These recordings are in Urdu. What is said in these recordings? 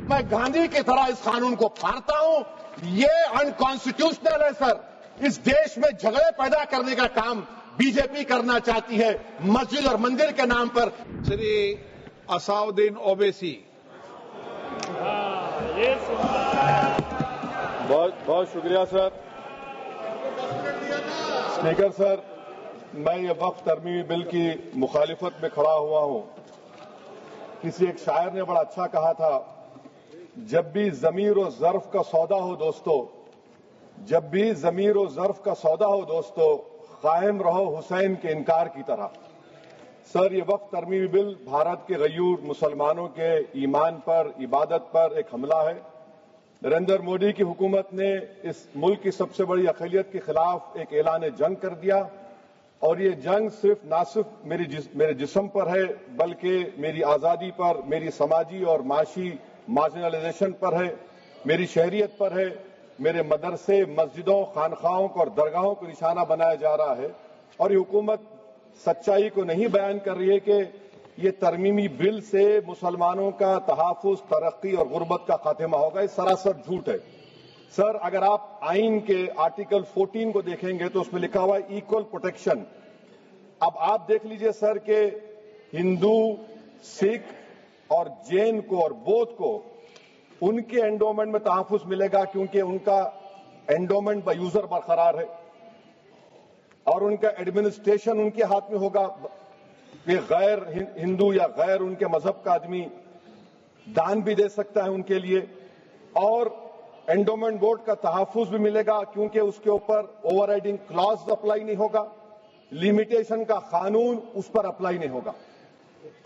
میں گاندھی کی طرح اس قانون کو پھاڑتا ہوں. یہ انکانسٹیٹیوشنل ہے سر. اس دیش میں جھگڑے پیدا کرنے کا کام بی جے پی کرنا چاہتی ہے مسجد اور مندر کے نام پر. شری اساؤدین اویسی. بہت شکریہ سر. اسپیکر سر، میں یہ وقف ترمیمی بل کی مخالفت میں کھڑا ہوا ہوں. کسی ایک شاعر نے بڑا اچھا کہا تھا، جب بھی ضمیر و ظرف کا سودا ہو دوستو، جب بھی ضمیر و ظرف کا سودا ہو دوستو، قائم رہو حسین کے انکار کی طرح. سر، یہ وقف ترمیمی بل بھارت کے غیور مسلمانوں کے ایمان پر، عبادت پر ایک حملہ ہے. نریندر مودی کی حکومت نے اس ملک کی سب سے بڑی اقلیت کے خلاف ایک اعلان جنگ کر دیا، اور یہ جنگ نہ صرف میرے جسم پر ہے بلکہ میری آزادی پر، میری سماجی اور معاشی مارجنلائزیشن پر ہے، میری شہریت پر ہے. میرے مدرسے، مسجدوں، خانقاہوں اور درگاہوں کو نشانہ بنایا جا رہا ہے. اور یہ حکومت سچائی کو نہیں بیان کر رہی ہے کہ یہ ترمیمی بل سے مسلمانوں کا تحفظ، ترقی اور غربت کا خاتمہ ہوگا. یہ سراسر جھوٹ ہے. سر، اگر آپ آئین کے آرٹیکل 14 کو دیکھیں گے تو اس میں لکھا ہوا ہے ایکول پروٹیکشن. اب آپ دیکھ لیجئے سر کہ ہندو، سکھ اور جین کو اور بودھ کو ان کے انڈومنٹ میں تحفظ ملے گا، کیونکہ ان کا انڈومنٹ بائی یوزر برقرار ہے اور ان کا ایڈمنسٹریشن ان کے ہاتھ میں ہوگا کہ غیر ہندو یا غیر ان کے مذہب کا آدمی دان بھی دے سکتا ہے ان کے لیے. اور انڈومنٹ بورڈ کا تحفظ بھی ملے گا کیونکہ اس کے اوپر اوور رائڈنگ کلاز اپلائی نہیں ہوگا، لمیٹیشن کا قانون اس پر اپلائی نہیں ہوگا.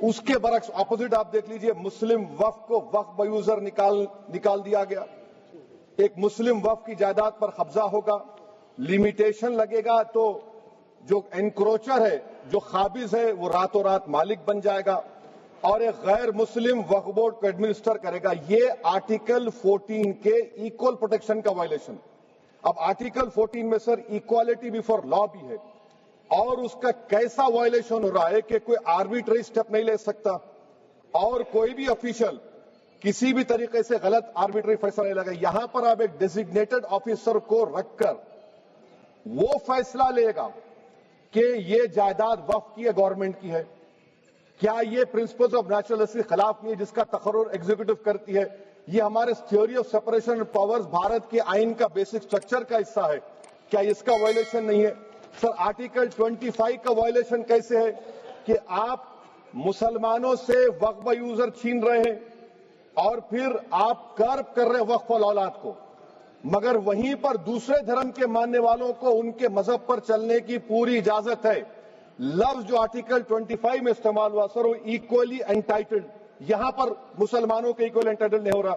اس کے برعکس اپوزٹ آپ دیکھ لیجئے، مسلم وقف کو وقف بائی یوزر نکال دیا گیا. ایک مسلم وقف کی جائیداد پر قبضہ ہوگا، لمیٹیشن لگے گا تو جو انکروچر ہے، جو قابض ہے، وہ راتوں رات مالک بن جائے گا اور ایک غیر مسلم وقف بورڈ کو ایڈمنسٹر کرے گا. یہ آرٹیکل 14 کے ایکول پروٹیکشن کا وائلیشن. اب آرٹیکل 14 میں سر ایکوالٹی بیفور لا بھی ہے، اور اس کا کیسا وائلیشن ہو رہا ہے کہ کوئی آربیٹری سٹیپ نہیں لے سکتا اور کوئی بھی افیشل کسی بھی طریقے سے غلط آربیٹری فیصلہ نہیں لگا. یہاں پر آپ ایک ڈیزگنیٹڈ آفیسر کو رکھ کر وہ فیصلہ لے گا کہ یہ جائیداد وقف کی ہے، گورنمنٹ کی ہے. کیا یہ پرنسپلز آف نیچرلسٹی کے خلاف نہیں ہے جس کا تقرر ایگزیکٹو کرتی ہے؟ یہ ہمارے theory of separation of powers Bharat کے آئین کا بیسک سٹرکچر کا حصہ ہے. کیا اس کا وائلیشن نہیں ہے؟ سر، آرٹیکل 25 کا وائلیشن کیسے ہے کہ آپ مسلمانوں سے وقف بائی یوزر چھین رہے ہیں اور پھر آپ کرب کر رہے ہیں وقف الاولاد کو، مگر وہیں پر دوسرے دھرم کے ماننے والوں کو ان کے مذہب پر چلنے کی پوری اجازت ہے. لفظ جو آرٹیکل 25 میں استعمال ہوا سر وہ ایکولی انٹائٹلڈ، یہاں پر مسلمانوں کے ایکولی انٹائٹلڈ نہیں ہو رہا.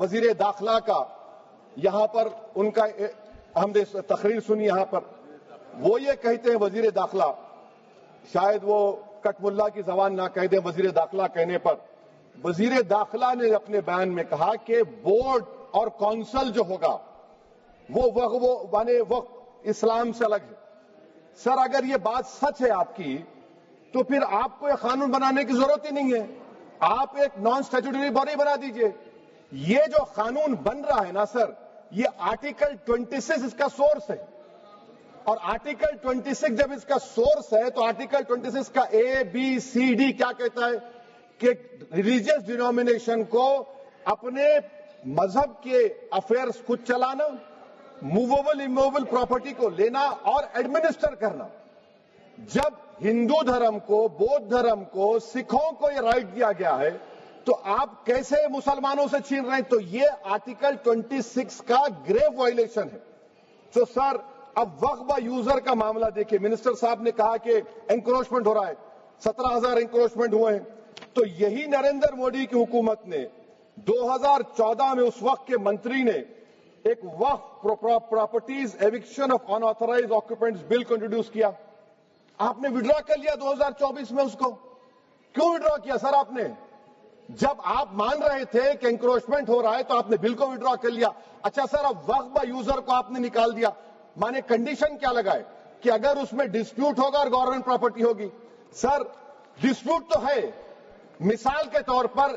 وزیر داخلہ کا یہاں پر ان کا ہم نے تقریر سنی، یہاں پر وہ یہ کہتے ہیں وزیر داخلہ، شاید وہ کٹ ملا کی زبان نہ کہہ دیں وزیر داخلہ کہنے پر، وزیر داخلہ نے اپنے بیان میں کہا کہ بورڈ اور کونسل جو ہوگا وہ وقف اسلام سے الگ ہے. سر، اگر یہ بات سچ ہے آپ کی تو پھر آپ کو یہ قانون بنانے کی ضرورت ہی نہیں ہے. آپ ایک نان اسٹیچوٹری باڈی بنا دیجئے. یہ جو قانون بن رہا ہے نا سر، یہ آرٹیکل 26 اس کا سورس ہے، اور آرٹیکل 26 جب اس کا سورس ہے تو آرٹیکل 26 کا ABCD کیا کہتا ہے کہ ریلیجیس ڈینومینیشن کو اپنے مذہب کے افیئرز خود چلانا، موویبل اموویبل پراپرٹی کو لینا اور ایڈمنسٹر کرنا. جب ہندو دھرم کو، بودھ دھرم کو، سکھوں کو یہ رائٹ دیا گیا ہے تو آپ کیسے مسلمانوں سے چھین رہے ہیں؟ تو یہ آرٹیکل 26 کا گریو وائلیشن ہے. تو سر، اب وقف بائی یوزر کا معاملہ دیکھیں، منسٹر صاحب نے کہا کہ انکروچمنٹ ہو رہا ہے، 17,000 انکروچمنٹ ہوئے ہیں. تو یہی نریندر مودی کی حکومت نے 2014 میں اس وقت کے منتری نے ایک وقف properties eviction of unauthorised occupants bill کو انٹروڈیوس کیا. آپ نے وڈرا کر لیا 2024 میں اس کو. کیوں وڈرا کیا سر آپ نے؟ جب آپ مان رہے تھے کہ انکروچمنٹ ہو رہا ہے تو آپ نے بل کو وڈرا کر لیا. اچھا سر، اب وقف بائی یوزر کو آپ نے نکال دیا. مانے کنڈیشن کیا لگائے کہ اگر اس میں ڈسپیوٹ ہوگا اور گورنمنٹ پراپرٹی ہوگی. سر، ڈسپیوٹ تو ہے. مثال کے طور پر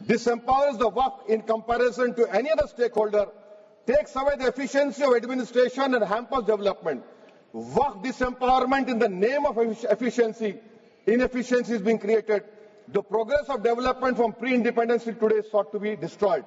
disempowers the Waqf in comparison to any other stakeholder, takes away the efficiency of administration and hampers development. Waqf disempowerment in the name of efficiency, inefficiency is being created. The progress of development from pre-independence till today is sought to be destroyed.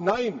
9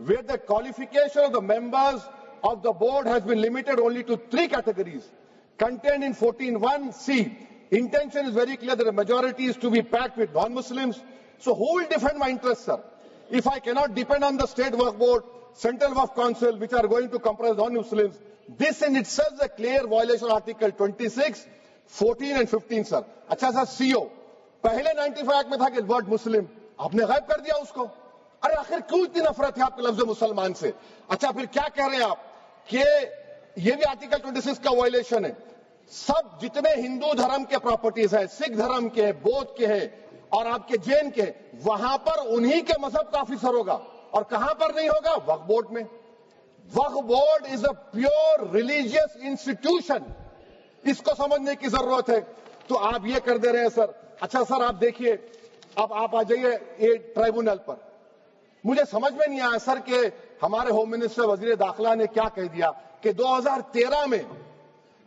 where the qualification of the members of the board has been limited only to 3 categories contained in 14(1)(c). Intention is very clear that the majority is to be packed with non-Muslims. So who will defend my interests, sir? If I cannot depend on the state waqf board, central waqf council, which are going to comprise non-Muslims, this in itself is a clear violation of Article 26, 14 and 15 سر. اچھا سر CO پہلے 95 ایکٹ میں تھا کہ ورڈ مسلم آپ نے غائب کر دیا اس کو. ارے آخر کیوں اتنی نفرت ہے آپ کے لفظ مسلمان سے؟ اچھا پھر کیا کہہ رہے ہیں آپ کہ یہ بھی آرٹیکل 26 کا وائلیشن ہے. سب جتنے ہندو دھرم کے پراپرٹیز ہیں، سکھ دھرم کے، بودھ کے ہیں اور آپ کے جین کے، وہاں پر انہی کے مذہب کا آفیسر ہوگا. اور کہاں پر نہیں ہوگا؟ وقف بورڈ میں. وقف board is a pure religious institution. اس کو سمجھنے کی ضرورت ہے. تو آپ یہ کر دے رہے ہیں سر. اچھا سر آپ دیکھیے، اب آپ آ جائیے یہ ٹرائبونل پر. مجھے سمجھ میں نہیں آیا سر کہ ہمارے ہوم منسٹر وزیر داخلہ نے کیا کہہ دیا کہ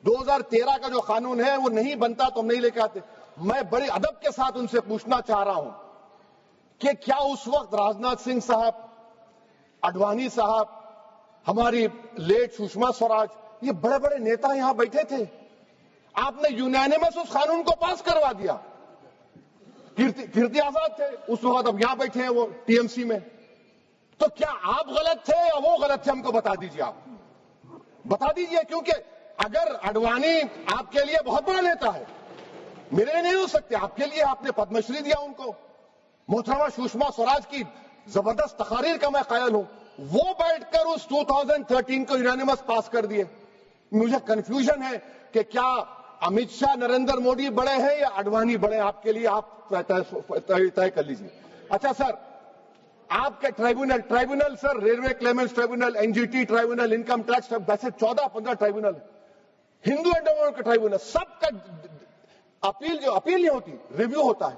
2013 کا جو قانون ہے وہ نہیں بنتا تو ہم نہیں لے کے آتے. میں بڑے ادب کے ساتھ ان سے پوچھنا چاہ رہا ہوں کہ کیا اس وقت راجناتھ سنگھ صاحب، اڈوانی صاحب، ہماری لیٹ سشما سوراج، یہ بڑے بڑے نیتا یہاں بیٹھے تھے؟ آپ نے یونینیمس اس قانون کو پاس کروا دیا. کیرتی آزاد تھے اس وقت، اب یہاں بیٹھے ہیں وہ TMC میں. تو کیا آپ غلط تھے یا وہ غلط تھے؟ ہم کو بتا دیجیے. آپ بتا دیجیے، کیونکہ اگر اڈوانی آپ کے لیے بہت بڑا نیتا ہے، میرے لیے نہیں ہو سکتے، آپ کے لیے آپ نے پدم شری دیا ان کو. محترمہ سشما سوراج کی زبردست تقاریر کا میں قائل ہوں. وہ بیٹھ کر اس 2013 کو یونینیمس پاس کر دیے. مجھے کنفیوژن ہے کہ کیا امت شاہ، نریندر مودی بڑے ہیں یا اڈوانی بڑے؟ آپ کے لیے آپ طے کر لیجیے. اچھا سر، آپ کے tribunal sir, railway claimants tribunal, NGT tribunal, income tax, ویسے 14-15 ٹرائبونل، ہندو اینڈ کا ٹرائبونل، سب کا اپیل نہیں ہوتی، ریویو ہوتا ہے.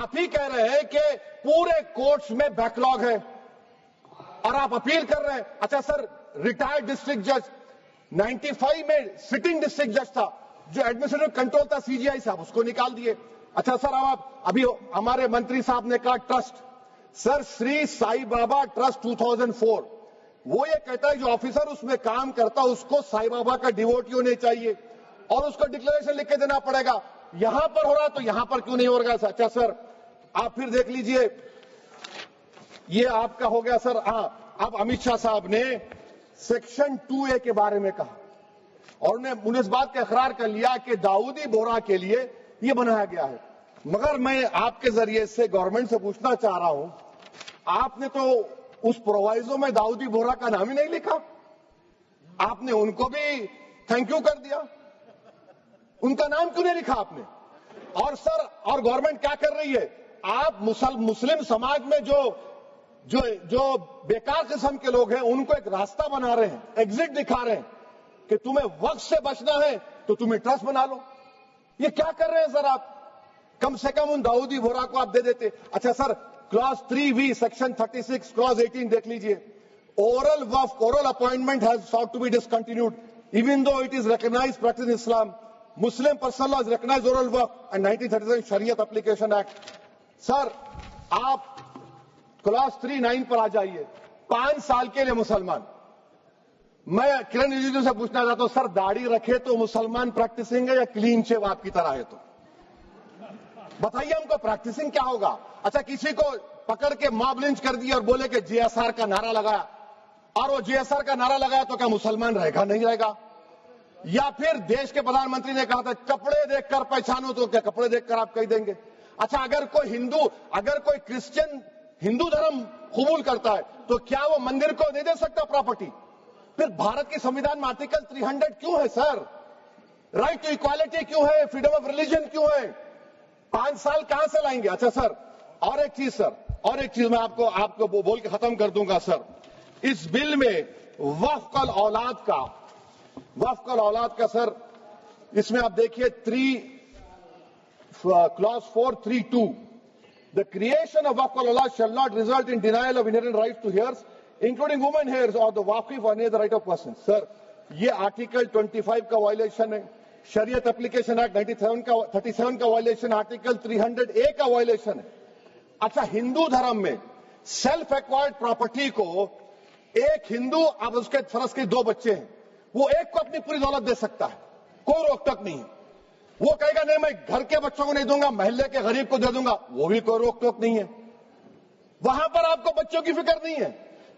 آپ ہی کہہ رہے ہیں کہ پورے کورٹس میں بیک لاگ ہے اور آپ اپیل کر رہے ہیں. اچھا سر، ریٹائرڈ ڈسٹرکٹ جج 95 میں سٹنگ ڈسٹرکٹ جج تھا، جو ایڈمنسٹریٹو کنٹرول تھا CGI صاحب، اس کو نکال دیے. اچھا سر، آپ ابھی ہمارے منتری صاحب نے کہا ٹرسٹ، سر شری سائی بابا ٹرسٹ 2004، وہ یہ کہتا ہے جو آفیسر اس میں کام کرتا اس کو سائی بابا کا ڈیووٹی ہونے چاہیے اور اس کو ڈکلریشن لکھ کے دینا پڑے گا. یہاں پر ہو رہا تو یہاں پر کیوں نہیں ہو رہا؟ اچھا سر، آپ پھر دیکھ لیجئے، یہ آپ کا ہو گیا سر. ہاں، اب امت شاہ صاحب نے سیکشن 2A کے بارے میں کہا اور انہوں نے اس بات کا اقرار کر لیا کہ داؤدی بورا کے لیے یہ بنایا گیا ہے. مگر میں آپ کے ذریعے سے گورنمنٹ سے پوچھنا چاہ رہا ہوں، آپ نے تو اس پرووائزو میں داؤدی بورا کا نام ہی نہیں لکھا. آپ نے ان کو بھی تھینک یو کر دیا، ان کا نام کیوں نہیں لکھا آپ نے؟ اور سر، اور گورنمنٹ کیا کر رہی ہے؟ آپ مسلم سماج میں جو بیکار قسم کے لوگ ہیں ان کو ایک راستہ بنا رہے ہیں، ایگزٹ دکھا رہے ہیں کہ تمہیں وقت سے بچنا ہے تو تمہیں ٹرسٹ بنا لو. یہ کیا کر رہے ہیں سر آپ؟ کم سے کم ان داؤدی بورا کو آپ دے دیتے. اچھا سر، کلاس 3V سیکشن 36 کلاس 18 دیکھ لیجئے. Oral وقف، oral appointment has sought to be discontinued even though it is recognized practice in Islam. Muslim personal law has recognized oral وقف and 1937 Shariat Application Act. سر آپ کلاس 3-9 پر آ جائیے. 5 سال کے لیے مسلمان. میں کرن رجیجو سے پوچھنا چاہتا ہوں، سر داڑھی رکھے تو مسلمان پریکٹسنگ ہے یا کلین شیو آپ کی طرح ہے؟ تو بتائیے ہم کو پریکٹسنگ کیا ہوگا؟ اچھا، کسی کو پکڑ کے ماب لنچ کر دیا اور بولے کہ GSR کا نعرہ لگایا، اور وہ GSR کا نعرہ لگایا تو کیا مسلمان رہے گا؟ نہیں رہے گا. یا پھر دیش کے پردھان منتری نے کہا تھا کپڑے دیکھ کر پہچانو، تو کیا کپڑے دیکھ کر آپ کہہ دیں گے؟ اچھا، اگر کوئی کرسچن ہندو دھرم قبول کرتا ہے تو کیا وہ مندر کو نہیں دے سکتا پراپرٹی؟ پھر بھارت کے سمویدھان میں آرٹیکل 300 کیوں ہے سر؟ رائٹ ٹو ایکوالٹی کیوں ہے؟ فریڈم آف ریلیجن کیوں ہے؟ 5 سال کہاں سے لائیں گے؟ اچھا سر، اور ایک چیز میں آپ کو بول کے ختم کر دوں گا سر. اس بل میں وقف الاولاد کا سر، اس میں آپ دیکھیے class 432، the creation of waqf al-awlad shall not result in denial of inherent rights to heirs, including women heirs or the waqif or any other right of person. سر یہ آرٹیکل 25 کا وائلیشن ہے، شریعت اپلیکیشن ایکٹ 37 کا وائلیشن، آرٹیکل 300A کا وائلیشن ہے. اچھا، ہندو دھرم میں سیلف ایکوائرڈ پراپرٹی کو ایک ہندو، اب اس کے فرض کے 2 بچے ہیں، وہ ایک کو اپنی پوری دولت دے سکتا ہے، کوئی روک ٹوک نہیں ہے. وہ کہے گا نہیں میں گھر کے بچوں کو نہیں دوں گا، محلے کے غریب کو دے دوں گا، وہ بھی کوئی روک ٹوک نہیں ہے. وہاں پر آپ کو بچوں کی فکر نہیں ہے.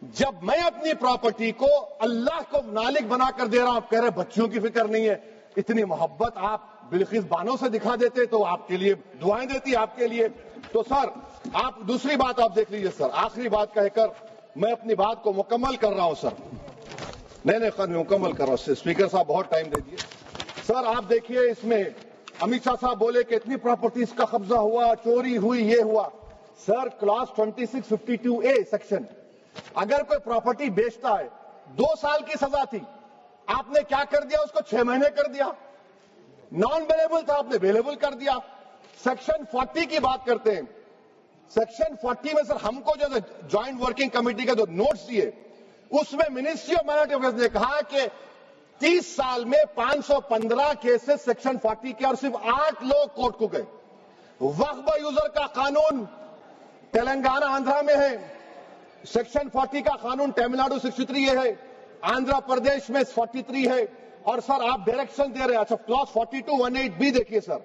جب میں اپنی پراپرٹی کو اللہ کو مالک بنا کر دے رہا ہوں، آپ کہہ رہے بچیوں کی فکر نہیں ہے، اتنی محبت آپ بلخیس بانو سے دکھا دیتے تو آپ کے لیے دعائیں دیتی آپ کے لیے. تو سر آپ دوسری بات آپ دیکھ لیجئے سر، آخری بات کہہ کر میں اپنی بات کو مکمل کر رہا ہوں سر. نہیں خیر میں مکمل کر رہا ہوں. اسپیکر صاحب بہت ٹائم دے دیے. سر آپ دیکھیے اس میں امت شاہ صاحب بولے کہ اتنی پراپرٹیز کا قبضہ ہوا، چوری ہوئی، یہ ہوا. سر کلاس 2652A سیکشن، اگر کوئی پراپرٹی بیچتا ہے 2 سال کی سزا تھی، آپ نے کیا کر دیا، اس کو 6 مہینے کر دیا. نان اویلیبل تھا، آپ نے اویلیبل کر دیا. سیکشن 40 کی بات کرتے ہیں. سیکشن 40 میں سر ہم کو جو جوائنٹ ورکنگ کمیٹی کا جو نوٹس دیے، اس میں منسٹری آف مائنورٹی افیئرز نے کہا کہ 30 سال میں 515 کیسز سیکشن 40 کے اور صرف 8 لوگ کورٹ کو گئے. وقف یوزر کا قانون تلنگانہ آندھرا میں ہے، سیکشن 40 کا قانون تمل ناڈو 63 یہ ہے، آندھرا پردیش میں 43 ہے. اور سر آپ ڈائریکشن دے رہے ہیں. اچھا کلاس 4218B دیکھیے سر،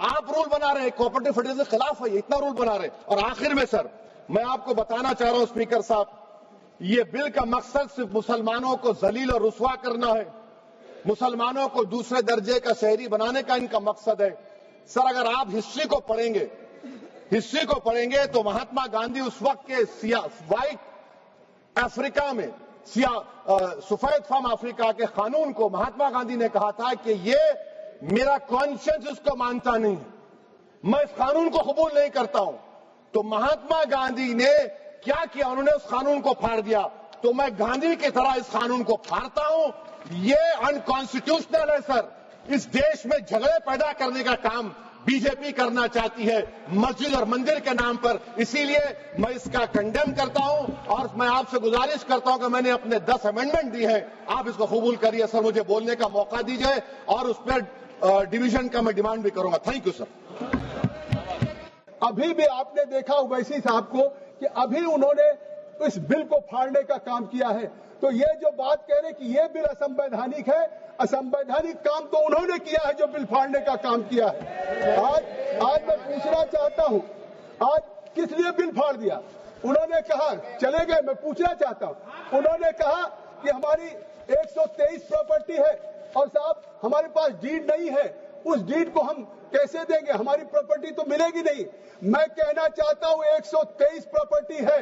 آپ رول بنا رہے ہیں کوآپریٹو فیڈریشن کے خلاف ہے، اتنا رول بنا رہے ہیں. اور آخر میں سر میں آپ کو بتانا چاہ رہا ہوں اسپیکر صاحب، یہ بل کا مقصد صرف مسلمانوں کو ذلیل اور رسوا کرنا ہے، مسلمانوں کو دوسرے درجے کا شہری بنانے کا ان کا مقصد ہے. سر اگر آپ ہسٹری کو پڑھیں گے تو مہاتما گاندھی اس وقت کے وائٹ افریقہ میں سفید فام افریقہ کے قانون کو مہاتما گاندھی نے کہا تھا کہ یہ میرا کانشنس اس کو مانتا نہیں، میں اس قانون کو قبول نہیں کرتا ہوں. تو مہاتما گاندھی نے کیا کیا، انہوں نے اس قانون کو پھاڑ دیا. تو میں گاندھی کی طرح اس قانون کو پھاڑتا ہوں. یہ انکانسٹیٹیوشنل ہے سر. اس دیش میں جھگڑے پیدا کرنے کا کام بی جے پی کرنا چاہتی ہے مسجد اور مندر کے نام پر. اسی لیے میں اس کا کنڈیم کرتا ہوں اور میں آپ سے گزارش کرتا ہوں کہ میں نے اپنے 10 امینڈمنٹ دی ہیں، آپ اس کو قبول کریے. سر مجھے بولنے کا موقع دیجیے اور اس پر ڈویژن کا میں ڈیمانڈ بھی کروں گا. Thank you sir. ابھی بھی آپ نے دیکھا اویسی صاحب کو کہ ابھی انہوں نے اس بل کو پھاڑنے کا کام کیا ہے. تو یہ جو بات کہہ رہے کہ یہ بل اسمویدھانک ہے، اسمویدھانک کام تو انہوں نے کیا ہے جو بل پھاڑنے کا کام کیا ہے. آج میں پوچھنا چاہتا ہوں، آج کس لیے بل پھاڑ دیا؟ انہوں نے کہا چلے گئے، میں پوچھنا چاہتا ہوں، انہوں نے کہا کہ ہماری 123 پراپرٹی ہے اور صاحب ہمارے پاس ڈیڈ نہیں ہے، اس ڈیڈ کو ہم کیسے دیں گے، ہماری پراپرٹی تو ملے گی نہیں. میں کہنا چاہتا ہوں 123 پراپرٹی ہے،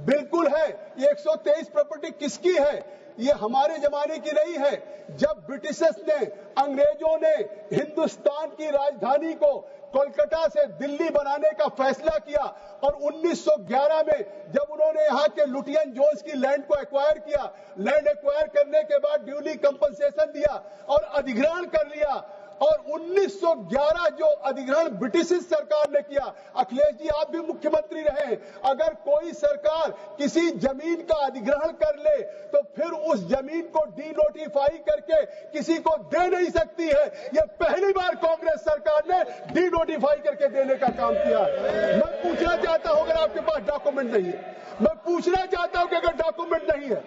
بالکل ہے. یہ 123 پراپرٹی کس کی ہے؟ یہ ہمارے زمانے کی نہیں ہے. جب برٹشرز نے، انگریزوں نے ہندوستان کی راجدھانی کو کولکتہ سے دلی بنانے کا فیصلہ کیا اور 1911 میں جب انہوں نے یہاں کے لوٹین جونز کی لینڈ کو ایکوائر کیا، لینڈ ایکوائر کرنے کے بعد ڈیولی کمپنسیشن دیا اور ادھگرہن کر لیا. اور 1911 جو ادھگرہن برٹش سرکار نے کیا، اکھلیش جی آپ بھی مکھیہ منتری رہے، اگر کوئی سرکار کسی زمین کا ادھگرہن کر لے تو پھر اس زمین کو ڈی نوٹیفائی کر کے کسی کو دے نہیں سکتی ہے. یہ پہلی بار کانگریس سرکار نے ڈی نوٹیفائی کر کے دینے کا کام کیا. میں پوچھنا چاہتا ہوں اگر آپ کے پاس ڈاکومنٹ نہیں ہے، میں پوچھنا چاہتا ہوں کہ اگر ڈاکومنٹ نہیں ہے،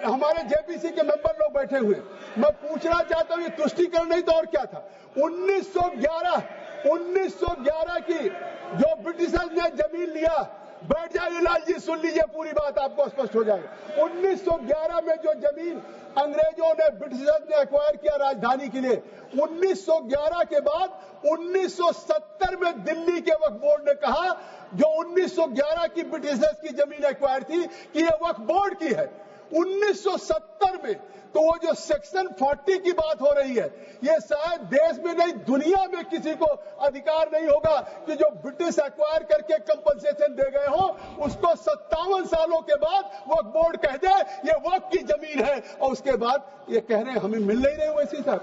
ہمارے جے پی سی کے ممبر لوگ بیٹھے ہوئے، میں پوچھنا چاہتا ہوں یہ تشتیکرن نہیں تو اور کیا تھا؟ 1911 کی جو برٹشرز نے زمین لیا، بیٹھ جائیے لال جی سن لیجیے پوری بات آپ کو اسپشٹ ہو جائے گا. 1911 میں جو زمین انگریزوں نے برٹشرز نے ایکوائر کیا راجدھانی کے لیے، 1911 کے بعد 1970 میں دلی کے وقف بورڈ نے کہا جو 1911 کی برٹشرز کی زمین ایکوائر تھی کہ یہ وقف بورڈ کی ہے. 1970 میں تو وہ جو سیکشن 40 کی بات ہو رہی ہے، یہ شاید دیش میں نہیں دنیا میں کسی کو ادھیکار نہیں ہوگا کہ جو برٹش ایکوائر کر کے کمپنسیشن دے گئے ہو اس کو 57 سالوں کے بعد وقف بورڈ کہہ دے یہ وقف کی زمین ہے، اور اس کے بعد یہ کہہ رہے ہیں ہمیں مل نہیں رہے. ویسی صاحب